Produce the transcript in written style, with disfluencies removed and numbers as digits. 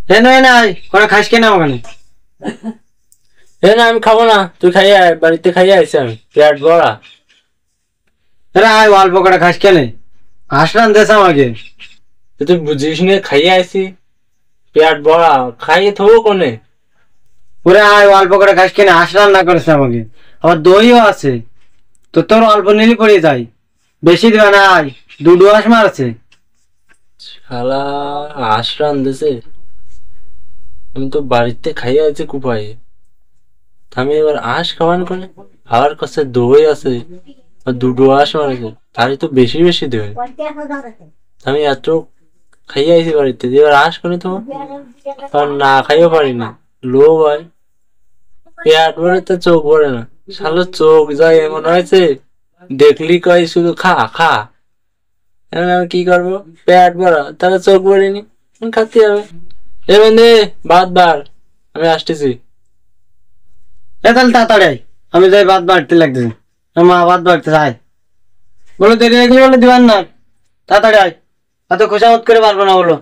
এ নয় নাই ওরা খাস কেনা ওখানে। এ না আমি খাবো না, তুই খাইয়ে আয়, বাড়িতে খাইয়ে আইসি আমি, পেট ভরা। আরে আয় অল্প করে খাস কেনে, আসলাম দেশ আমাকে। তুই বুঝিস নে, খাইয়ে আইসি, পেট ভরা, খাইয়ে থবো কোনে। ওরে আয় অল্প করে খাস কেনে, আসলাম না করেছে আমাকে, আবার দইও আছে, তো তোর অল্প নিলি পড়ে যাই, বেশি দিবা না। আয় দুটো আস মারছে। শালা আশ রান্ধেছে, আমি তো বাড়িতে খাইয়ে আছি কুপায়ে, আমি এবার আঁশ খাওয়ান করে। আর কাছে দই আছে, আর দুটো আঁশ মারেছে, তারই তো বেশি বেশি দেবে। আমি এত খাইয়ে আইছি বাড়িতে, এবার আঁশ করে তো আর না খাইও পারি না, লোভ হয়। পেট ভরে তো চোখ ভরে না, শালো চোখ যায় এমন হয়েছে, দেখলি কয় শুধু খা খা। এখন আমি কি করবো, পেট ভরা তাহলে চোখ ভরিনি, খাতে হবে। এ বন্ধে ভাত বার, আমি আসতেছি। এ তাহলে তাড়াতাড়ি আয়, আমি যাই ভাত বাড়তে লাগতেছে, মা ভাত বাড়তে আয়। বলো দেরি হয়ে গেলে বলে দিবান না, তাড়াতাড়ি আয়, এত খোসামত করে পারবো না বলো।